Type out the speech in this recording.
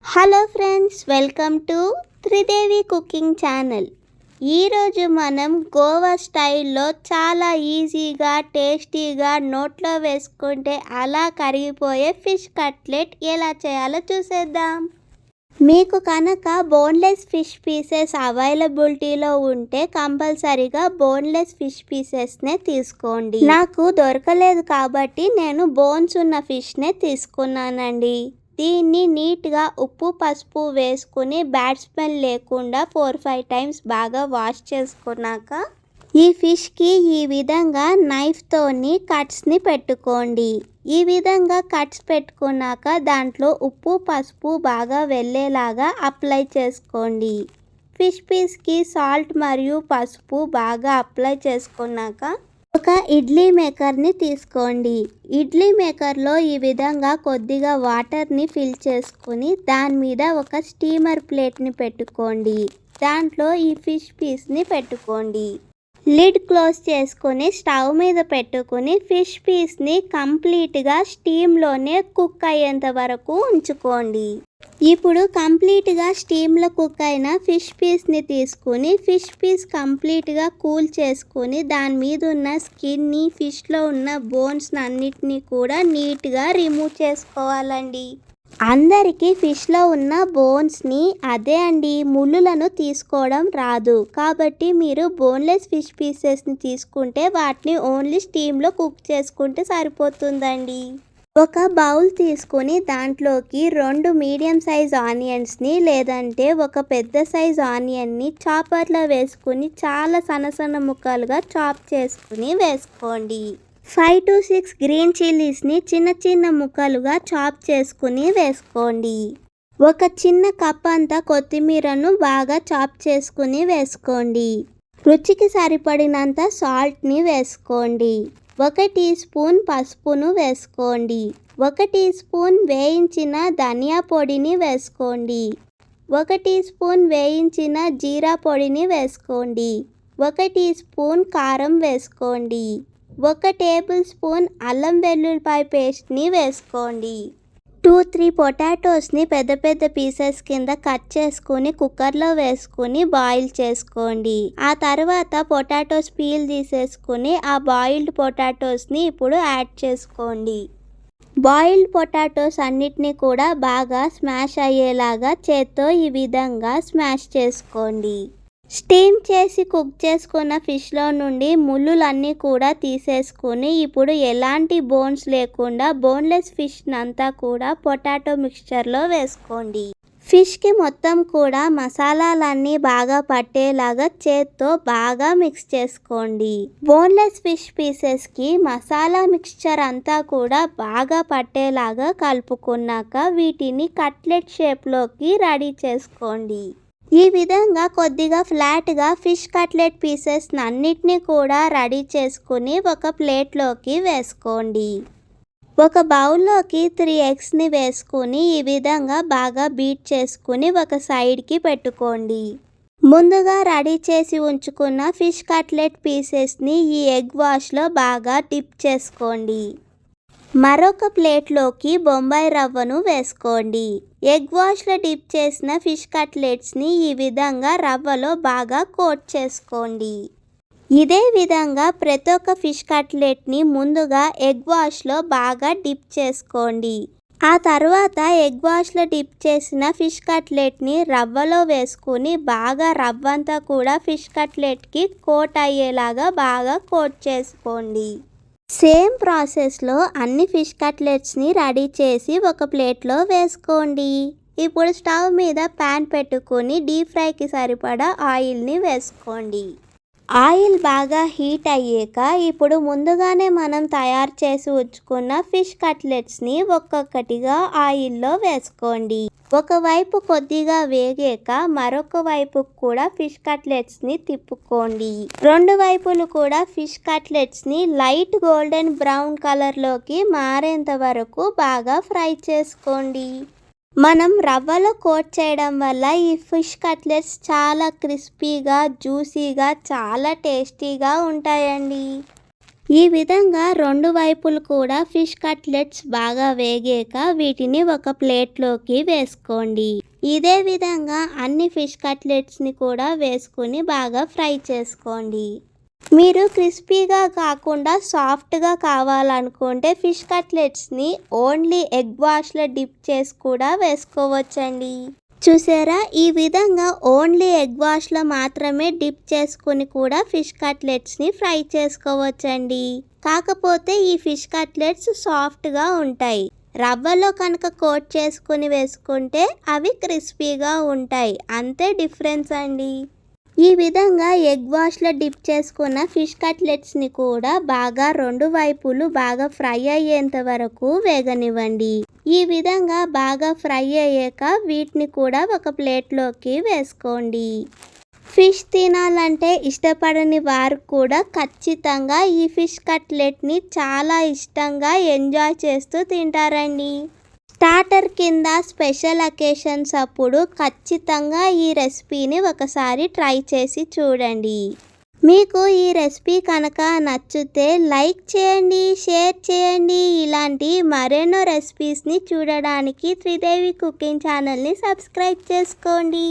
Hello friends, welcome to Tridevi cooking channel. ఈరోజు మనం గోవా స్టైల్లో చాలా ఈజీగా టేస్టీగా నోట్లో వేసుకుంటే అలా కరిగిపోయే ఫిష్ కట్లెట్ ఎలా చేయాలో చూసేద్దాం. మీకు కనుక బోన్లెస్ ఫిష్ పీసెస్ అవైలబిలిటీలో ఉంటే కంపల్సరీగా బోన్లెస్ ఫిష్ పీసెస్నే తీసుకోండి. నాకు దొరకలేదు కాబట్టి నేను బోన్స్ ఉన్న ఫిష్నే తీసుకున్నానండి. దీన్ని నీట్గా ఉప్పు పసుపు వేసుకుని బ్యాడ్ స్మెల్ లేకుండా 4-5 టైమ్స్ బాగా వాష్ చేసుకున్నాక ఈ ఫిష్కి ఈ విధంగా నైఫ్తోని కట్స్ని పెట్టుకోండి. ఈ విధంగా కట్స్ పెట్టుకున్నాక దాంట్లో ఉప్పు పసుపు బాగా వెళ్ళేలాగా అప్లై చేసుకోండి. ఫిష్ పీస్కి సాల్ట్ మరియు పసుపు బాగా అప్లై చేసుకున్నాక ఒక ఇడ్లీ మేకర్ని తీసుకోండి. ఇడ్లీ మేకర్లో ఈ విధంగా కొద్దిగా వాటర్ని ఫిల్ చేసుకుని దాని మీద ఒక స్టీమర్ ప్లేట్ని పెట్టుకోండి. దాంట్లో ఈ ఫిష్ పీస్ని పెట్టుకోండి. లిడ్ క్లోజ్ చేసుకొని స్టవ్ మీద పెట్టుకుని ఫిష్ పీస్ని కంప్లీట్గా స్టీమ్లోనే కుక్ అయ్యేంత వరకు ఉంచుకోండి. ఇప్పుడు కంప్లీట్గా స్టీమ్లో కుక్ అయిన ఫిష్ పీస్ని తీసుకుని ఫిష్ పీస్ కంప్లీట్గా కూల్ చేసుకుని దాని మీద ఉన్న స్కిన్ని ఫిష్లో ఉన్న బోన్స్ అన్నిటినీ కూడా నీట్గా రిమూవ్ చేసుకోవాలండి. అందరికీ ఫిష్లో ఉన్న బోన్స్ని అదే అండి ముళ్ళులను తీసుకోవడం రాదు. కాబట్టి మీరు బోన్లెస్ ఫిష్ పీసెస్ని తీసుకుంటే వాటిని ఓన్లీ స్టీమ్లో కుక్ చేసుకుంటే సరిపోతుందండి. ఒక బౌల్ తీసుకొని దాంట్లోకి 2 మీడియం సైజ్ ఆనియన్స్ని లేదంటే ఒక పెద్ద సైజ్ ఆనియన్ని చాపర్లో వేసుకుని చాలా సన్న ముక్కలుగా చాప్ చేసుకుని వేసుకోండి. 5 to 6 గ్రీన్ చిల్లీస్ని చిన్న ముక్కలుగా చాప్ చేసుకుని వేసుకోండి. ఒక చిన్న కప్ అంతా కొత్తిమీరను బాగా చాప్ చేసుకుని వేసుకోండి. రుచికి సరిపడినంత సాల్ట్ని వేసుకోండి. 1 టీ స్పూన్ పసుపును వేసుకోండి. 1 టీ స్పూన్ వేయించిన ధనియా పొడిని వేసుకోండి. 1 టీ స్పూన్ వేయించిన జీరా పొడిని వేసుకోండి. 1 టీ స్పూన్ కారం వేసుకోండి. 1 టేబుల్ స్పూన్ అల్లం వెల్లుల్లిపాయ పేస్ట్ని వేసుకోండి. 2-3 పొటాటోస్ని పెద్ద పీసెస్ కింద కట్ చేసుకుని కుక్కర్లో వేసుకుని బాయిల్ చేసుకోండి. ఆ తర్వాత పొటాటోస్ పీల్ తీసేసుకుని ఆ బాయిల్డ్ పొటాటోస్ని ఇప్పుడు యాడ్ చేసుకోండి. బాయిల్డ్ పొటాటోస్ అన్నిటినీ కూడా బాగా స్మాష్ అయ్యేలాగా చేత్తో ఈ విధంగా స్మాష్ చేసుకోండి. స్టీమ్ చేసి కుక్ చేసుకున్న ఫిష్లో నుండి ముళ్ళులన్నీ కూడా తీసేసుకుని ఇప్పుడు ఎలాంటి బోన్స్ లేకుండా బోన్లెస్ ఫిష్ అంతా కూడా పొటాటో మిక్స్చర్లో వేసుకోండి. ఫిష్కి మొత్తం కూడా మసాలాలన్నీ బాగా పట్టేలాగా చేత్తో బాగా మిక్స్ చేసుకోండి. బోన్లెస్ ఫిష్ పీసెస్కి మసాలా మిక్స్చర్ అంతా కూడా బాగా పట్టేలాగా కలుపుకున్నాక వీటిని కట్లెట్ షేప్లోకి రెడీ చేసుకోండి. ఈ విధంగా కొద్దిగా ఫ్లాట్గా ఫిష్ కట్లెట్ పీసెస్ అన్నిటినీ కూడా రెడీ చేసుకుని ఒక ప్లేట్లోకి వేసుకోండి. ఒక బౌల్లోకి 3 ఎగ్స్ని వేసుకుని ఈ విధంగా బాగా బీట్ చేసుకుని ఒక సైడ్కి పెట్టుకోండి. ముందుగా రెడీ చేసి ఉంచుకున్న ఫిష్ కట్లెట్ పీసెస్ని ఈ ఎగ్ వాష్లో బాగా డిప్ చేసుకోండి. మరొక ప్లేట్లోకి బొంబాయి రవ్వను వేసుకోండి. ఎగ్ వాష్లో డిప్ చేసిన ఫిష్ కట్లెట్స్ని ఈ విధంగా రవ్వలో బాగా కోట్ చేసుకోండి. ఇదే విధంగా ప్రతి ఒక్క ఫిష్ కట్లెట్ని ముందుగా ఎగ్ వాష్లో బాగా డిప్ చేసుకోండి. ఆ తర్వాత ఎగ్ వాష్లో డిప్ చేసిన ఫిష్ కట్లెట్ని రవ్వలో వేసుకుని బాగా రవ్వంతా కూడా ఫిష్ కట్లెట్కి కోట్ అయ్యేలాగా బాగా కోట్ చేసుకోండి. సేమ్ ప్రాసెస్లో అన్ని ఫిష్ కట్లెట్స్ని రెడీ చేసి ఒక ప్లేట్లో వేసుకోండి. ఇప్పుడు స్టవ్ మీద ప్యాన్ పెట్టుకొని డీప్ ఫ్రైకి సరిపడా ఆయిల్ని వేసుకోండి. ఆయిల్ బాగా హీట్ అయ్యాక ఇప్పుడు ముందుగానే మనం తయారు చేసి ఉంచుకున్న ఫిష్ కట్లెట్స్ని ఒక్కొక్కటిగా ఆయిల్లో వేసుకోండి. ఒకవైపు కొద్దిగా వేగాక మరొక వైపు కూడా ఫిష్ కట్లెట్స్ని తిప్పుకోండి. 2 వైపులు కూడా ఫిష్ కట్లెట్స్ని లైట్ గోల్డెన్ బ్రౌన్ కలర్లోకి మారేంత వరకు బాగా ఫ్రై చేసుకోండి. మనం రవ్వలో కోట్ చేయడం వల్ల ఈ ఫిష్ కట్లెట్స్ చాలా క్రిస్పీగా జ్యూసీగా చాలా టేస్టీగా ఉంటాయండి. ఈ విధంగా 2 వైపులు కూడా ఫిష్ కట్లెట్స్ బాగా వేగాక వీటిని ఒక ప్లేట్లోకి వేసుకోండి. ఇదే విధంగా అన్ని ఫిష్ కట్లెట్స్ని కూడా వేసుకుని బాగా ఫ్రై చేసుకోండి. మీరు క్రిస్పీగా కాకుండా సాఫ్ట్గా కావాలనుకుంటే ఫిష్ కట్లెట్స్ని ఓన్లీ ఎగ్ వాష్లో డిప్ చేసి కూడా వేసుకోవచ్చండి. చూసారా, ఈ విధంగా ఓన్లీ ఎగ్ వాష్లో మాత్రమే డిప్ చేసుకుని కూడా ఫిష్ కట్లెట్స్ని ఫ్రై చేసుకోవచ్చండి. కాకపోతే ఈ ఫిష్ కట్లెట్స్ సాఫ్ట్గా ఉంటాయి. రవ్వలో కనుక కోట్ చేసుకుని వేసుకుంటే అవి క్రిస్పీగా ఉంటాయి. అంతే డిఫరెన్స్ అండి. ఈ విధంగా ఎగ్ వాష్లో డిప్ చేసుకున్న ఫిష్ కట్లెట్స్ని కూడా బాగా 2 వైపులు బాగా ఫ్రై అయ్యేంత వరకు వేగనివ్వండి. ఈ విధంగా బాగా ఫ్రై అయ్యాక వీటిని కూడా ఒక ప్లేట్లోకి వేసుకోండి. ఫిష్ తినాలంటే ఇష్టపడని వారు కూడా ఖచ్చితంగా ఈ ఫిష్ కట్లెట్ని చాలా ఇష్టంగా ఎంజాయ్ చేస్తూ తింటారండి. స్టార్టర్ కింద స్పెషల్ అకేషన్స్ అప్పుడు ఖచ్చితంగా ఈ రెసిపీని ఒకసారి ట్రై చేసి చూడండి. మీకు ఈ రెసిపీ కనుక నచ్చితే లైక్ చేయండి, షేర్ చేయండి. ఇలాంటి మరెన్నో రెసిపీస్ని చూడడానికి త్రిదేవి కుకింగ్ ఛానల్ని సబ్స్క్రైబ్ చేసుకోండి.